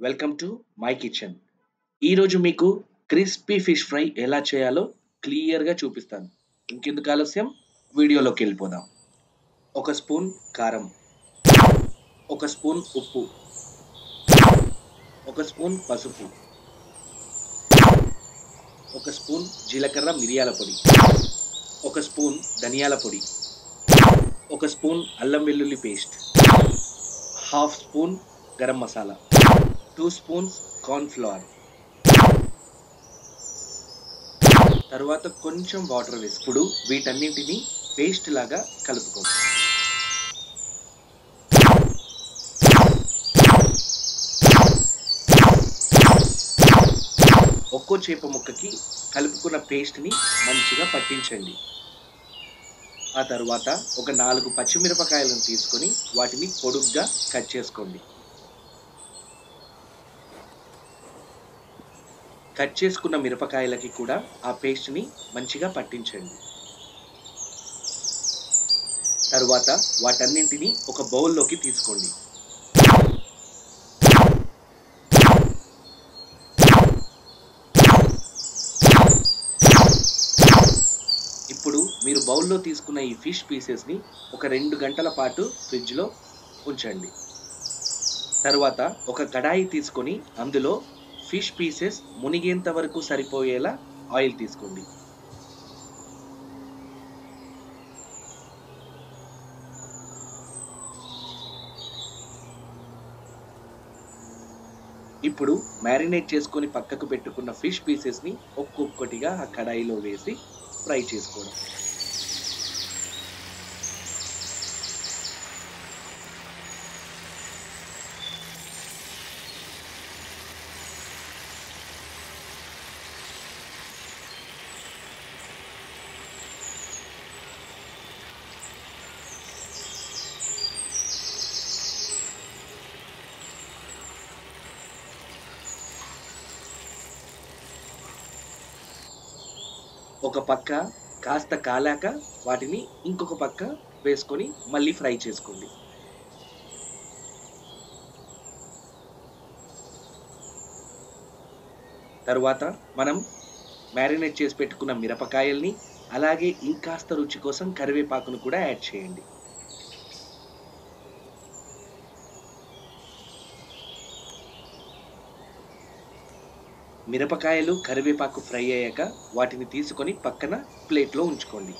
Welcome to my kitchen. ఈరోజు మీకు crispy fish fry ఎలా చేయాలో క్లియర్‌గా చూపిస్తాను. ఇంకెందుకు ఆలస్యం, వీడియోలోకి వెళ్ళిపోదాం. ఒక స్పూన్ కారం, ఒక స్పూన్ ఉప్పు, ఒక స్పూన్ పసుపు, ఒక స్పూన్ జీలకర్ర మిరియాల పొడి, ఒక స్పూన్ ధనియాల పొడి, ఒక స్పూన్ అల్లం వెల్లుల్లి paste, half spoon garam masala, 2 spoons corn flour. తరువాత కొంచెం వాటర్ వేసి ఇప్పుడు వీటన్నింటిని పేస్ట్ లాగా కలుపుకోండి. ఒక్కో చేప ముక్కకి కలుపుకున్న పేస్ట్ని మంచిగా పట్టించండి. ఆ తరువాత ఒక 4 పచ్చిమిరపకాయలను తీసుకొని వాటిని పొడుగ్గా కట్ చేసుకోండి. కట్ చేసుకున్న మిరపకాయలకి కూడా ఆ పేస్ట్ని మంచిగా పట్టించండి. తరువాత వాటన్నింటిని ఒక బౌల్లోకి తీసుకోండి. ఇప్పుడు మీరు బౌల్లో తీసుకున్న ఈ ఫిష్ పీసెస్ని ఒక 2 గంటల పాటు ఫ్రిడ్జ్లో ఉంచండి. తరువాత ఒక కడాయి తీసుకొని అందులో ఫిష్ పీసెస్ మునిగేంత వరకు సరిపోయేలా ఆయిల్ తీసుకోండి. ఇప్పుడు మ్యారినేట్ చేసుకొని పక్కకు పెట్టుకున్న ఫిష్ పీసెస్ని ఒక్కొక్కటిగా ఆ కడాయిలో వేసి ఫ్రై చేసుకోవడం. ఒక పక్క కాస్త కాలాక వాటిని ఇంకొక పక్క వేసుకొని మళ్ళీ ఫ్రై చేసుకోండి. తరువాత మనం మ్యారినేట్ చేసి పెట్టుకున్న మిరపకాయల్ని అలాగే ఇంకాస్త రుచి కోసం కరివేపాకును కూడా యాడ్ చేయండి. మిరపకాయలు కరివేపాకు ఫ్రై అయ్యాక వాటిని తీసుకొని పక్కన ప్లేట్లో ఉంచుకోండి.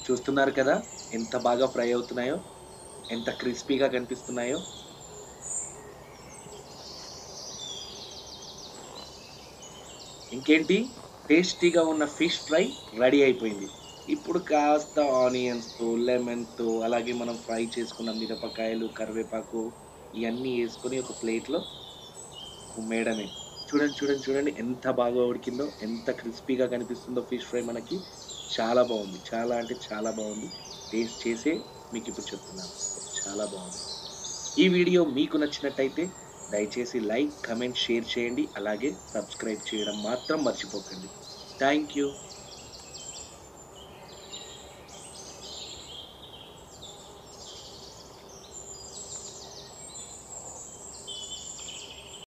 చూస్తున్నారు కదా ఎంత బాగా ఫ్రై అవుతున్నాయో, ఎంత క్రిస్పీగా కనిపిస్తున్నాయో. ఇంకేంటి, టేస్టీగా ఉన్న ఫిష్ ఫ్రై రెడీ అయిపోయింది. ఇప్పుడు కాస్త ఆనియన్స్‌తో, లెమన్‌తో అలాగే మనం ఫ్రై చేసుకున్న మిరపకాయలు, కరివేపాకు ఇయన్నీ యేసుకొని ఒక ప్లేట్‌లో కుమ్మేయడమే. చూడండి ఎంత బాగా ఉడికిందో, ఎంత క్రిస్పీగా కనిపిస్తుందో ఫిష్ ఫ్రై మనకి. చాలా బావుంది. చాలా అంటే చాలా బావుంది. టేస్ట్ చేసే మీకిప్పుడు చెప్తున్నాను. చాలా బావుంది. ఈ వీడియో మీకు నచ్చినట్టయితే దయచేసి లైక్, కామెంట్, షేర్ చేయండి. అలాగే సబ్స్క్రైబ్ చేయడం మాత్రం మర్చిపోకండి. Thank you.